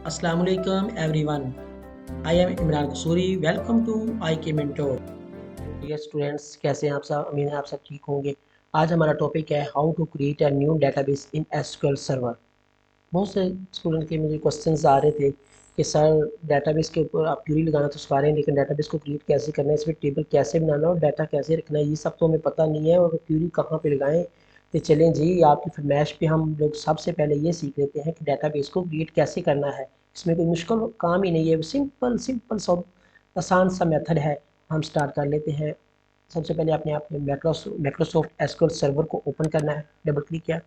Assalamu alaikum everyone. I am Imran Kasuri. Welcome to IK Mentor. Dear students, कैसे हैं आप सब? उम्मीद है आप सब ठीक होंगे। आज हमारा टॉपिक है how to create a new database in SQL server. बहुत से स्टूडेंट के मुझे क्वेश्चंस आ रहे थे कि सर डेटाबेस के ऊपर आप क्यूरी लगाना तो सिखा रहे हैं, लेकिन डेटाबेस को क्रिएट कैसे करना है, इसमें टेबल कैसे बनाना और डाटा कैसे रखना है, ये सब तो हमें पता नहीं है और क्यूरी कहाँ पे लगाएं। तो चलें जी, आपकी फरमाइश पे हम लोग सबसे पहले ये सीख लेते हैं कि डेटाबेस को क्रिएट कैसे करना है। इसमें कोई मुश्किल काम ही नहीं है, सिंपल सिंपल सा आसान सा मेथड है। हम स्टार्ट कर लेते हैं। सबसे पहले आपने अपने माइक्रोसॉफ्ट एसक्यूएल सर्वर को ओपन करना है। डबल क्लिक किया।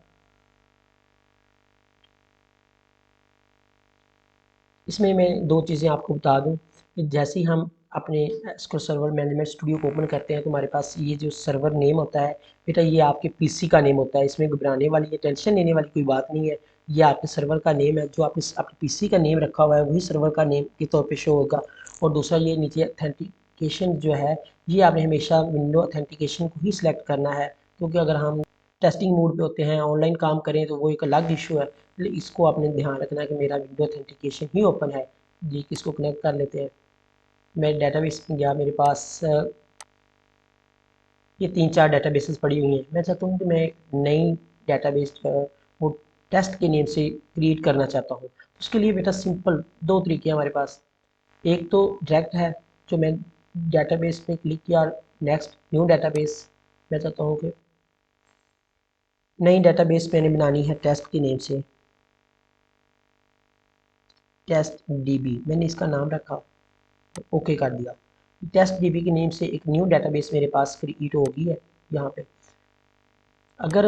इसमें मैं दो चीज़ें आपको बता दूं कि जैसे ही हम अपने एसक्यूएल सर्वर मैनेजमेंट स्टूडियो को ओपन करते हैं तो हमारे पास ये जो सर्वर नेम होता है, बेटा ये आपके पीसी का नेम होता है। इसमें घबराने वाली या टेंशन लेने वाली कोई बात नहीं है। ये आपके सर्वर का नेम है, जो आपने अपने पीसी का नेम रखा हुआ है वही सर्वर का नेम के तौर पे शो होगा। और दूसरा, ये नीचे ऑथेंटिकेशन जो है, ये आपने हमेशा विंडो ऑथेंटिकेशन को ही सिलेक्ट करना है, क्योंकि अगर हम टेस्टिंग मोड पे होते हैं, ऑनलाइन काम करें, तो वो एक अलग इशू है। इसको आपने ध्यान रखना है कि मेरा विंडो ऑथेंटिकेशन ही ओपन है। जी, किसको कनेक्ट कर लेते हैं। मैं डेटाबेस में गया, मेरे पास ये 3-4 डेटाबेसेस पड़ी हुई हैं। मैं चाहता हूँ कि मैं नई डेटाबेस जो है वो टेस्ट के नेम से क्रिएट करना चाहता हूँ। उसके लिए बेटा सिंपल दो तरीके हैं हमारे पास। एक तो डायरेक्ट है, जो मैं डेटाबेस पे क्लिक किया, नेक्स्ट न्यू डेटाबेस। मैं चाहता हूँ कि नई डेटाबेस मैंने बनानी है टेस्ट के नेम से, टेस्ट डीबी मैंने इसका नाम रखा, ओके कर दिया। टेस्ट डीबी के नेम से एक न्यू डेटाबेस मेरे पास क्रिएट हो गई है यहाँ पे। अगर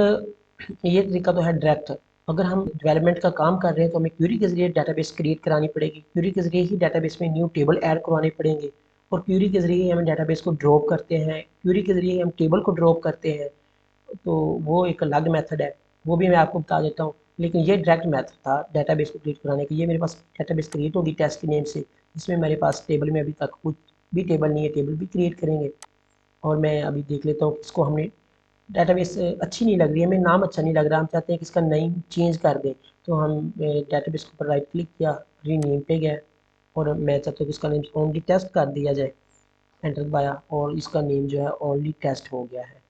ये तरीका तो है डायरेक्ट। अगर हम डेवलपमेंट का काम कर रहे हैं तो हमें क्यूरी के जरिए डेटाबेस क्रिएट करानी पड़ेगी, क्यूरी के जरिए ही डेटाबेस में न्यू टेबल ऐड करवाने पड़ेंगे, और क्यूरी के जरिए हम डेटाबेस को ड्रॉप करते हैं, क्यूरी के जरिए हम टेबल को ड्रॉप करते हैं। तो वो एक अलग मेथड है, वो भी मैं आपको बता देता हूँ। लेकिन ये डायरेक्ट मेथड था डेटाबेस को क्रिएट कराने का। ये मेरे पास डेटाबेस क्रिएट होगी टेस्ट के नेम से, जिसमें मेरे पास टेबल में अभी तक कुछ भी टेबल नहीं है, टेबल भी क्रिएट करेंगे। और मैं अभी देख लेता हूँ कि इसको हमने डेटाबेस अच्छी नहीं लग रही है, हमें नाम अच्छा नहीं लग रहा, हम चाहते हैं कि इसका नेम चेंज कर दें। तो हम डेटाबेस के ऊपर राइट क्लिक किया, रीनेम पे गया, और मैं चाहता हूँ कि इसका नेम ओनली टेस्ट कर दिया जाए। एंटर दबाया और इसका नेम जो है ओनली टेस्ट हो गया है।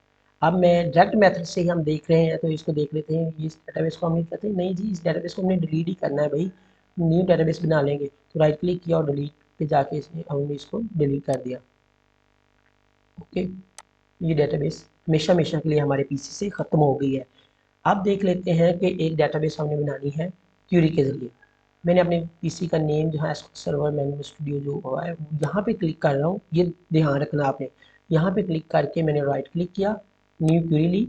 अब मैं डायरेक्ट मेथड से ही हम देख रहे हैं, तो इसको देख लेते हैं। इस डेटाबेस को हम नहीं कहते, नहीं जी, इस डेटाबेस को हमने डिलीट ही करना है भाई, न्यू डेटाबेस बना लेंगे। तो राइट क्लिक किया और डिलीट पे जाके इसने हमने इसको डिलीट कर दिया। ओके, ये डेटाबेस हमेशा हमेशा के लिए हमारे पीसी से ख़त्म हो गई है। अब देख लेते हैं कि एक डेटाबेस हमने बनानी है क्यूरी के ज़रिए। मैंने अपने पीसी का नेम जहाँ सर्वर मैनेजमेंट स्टूडियो जो हुआ है यहाँ पे क्लिक कर रहा हूँ, ये ध्यान रखना आपने। यहाँ पे क्लिक करके मैंने राइट क्लिक किया, न्यू क्यूरी ली।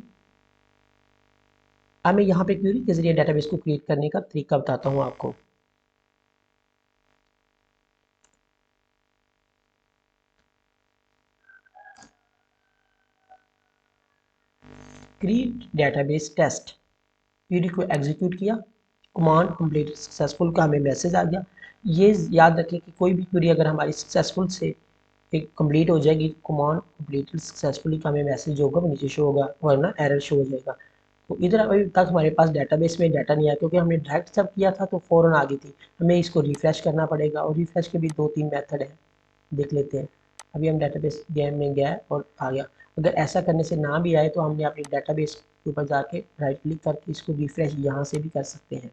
अब मैं यहाँ पे क्यूरी के ज़रिए डेटाबेस को क्रिएट करने का तरीका बताता हूँ आपको। क्रिएट डेटाबेस टेस्ट, क्यूरी को एग्जीक्यूट किया, कमांड कंप्लीट सक्सेसफुल का हमें मैसेज आ गया। ये याद रखें कि कोई भी क्यूरी अगर हमारी सक्सेसफुल से एक कंप्लीट हो जाएगी, कमांड कंप्लीटेड सक्सेसफुली का हमें मैसेज होगा वो नीचे शो होगा, वरना एरर शो हो जाएगा। तो इधर अभी तक हमारे पास डेटाबेस में डाटा नहीं आया, क्योंकि हमने डायरेक्ट जब किया था तो फ़ौरन आ गई थी। हमें इसको रिफ्रेश करना पड़ेगा, और रिफ्रेश के भी 2-3 मेथड हैं, देख लेते हैं। अभी हम डेटाबेस गेम में गया और आ गया। अगर ऐसा करने से ना भी आए तो हमने अपनी डेटाबेस के ऊपर जाके राइट क्लिक करके इसको रिफ्रेश यहाँ से भी कर सकते हैं।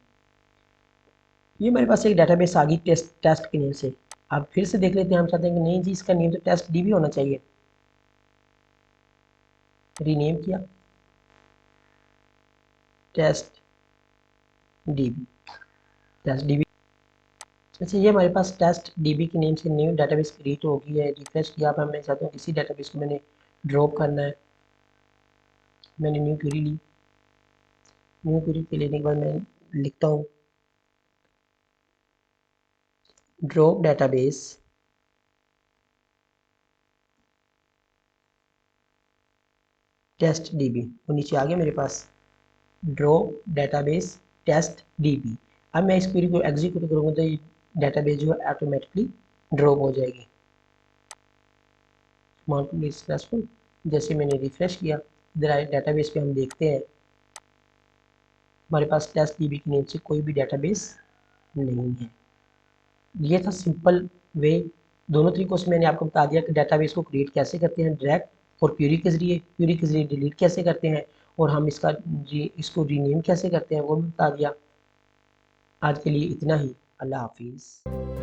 ये मेरे पास एक डेटाबेस आ गई टेस्ट टेस्ट के नेम से। अब फिर से देख लेते हैं, हम चाहते हैं कि नहीं जी, इसका नेम तो टेस्ट डीबी होना चाहिए। रीनेम किया, टेस्ट डीबी, टेस्ट डीबी। अच्छा, ये हमारे पास टेस्ट डीबी के नेम से न्यू डेटाबेस क्रिएट हो गई है। रिफ्रेश किया। अब मैं चाहता हूँ इसी डेटाबेस को मैंने ड्रॉप करना है। मैंने न्यू क्वेरी ली। न्यू क्वेरी के लेने के बाद मैं लिखता हूँ ड्रॉप डेटाबेस टेस्ट डीबी, वो नीचे आ गया मेरे पास, ड्रॉप डेटाबेस टेस्ट डीबी। अब मैं इस क्वेरी को एग्जीक्यूट करूँगा तो ये डेटाबेस जो है ऑटोमेटिकली ड्रॉप हो जाएगी। Command complete successful. जैसे मैंने रिफ्रेश किया, इधर आए डेटाबेस पे हम देखते हैं हमारे पास टेस्ट डीबी के नेम से कोई भी डेटाबेस नहीं है। ये था सिंपल वे। दोनों तरीकों से मैंने आपको बता दिया कि डेटाबेस को क्रिएट कैसे करते हैं, डायरेक्ट और क्यूरी के जरिए डिलीट कैसे करते हैं, और हम इसको रीनेम कैसे करते हैं वो भी बता दिया। आज के लिए इतना ही। अल्लाह हाफिज़।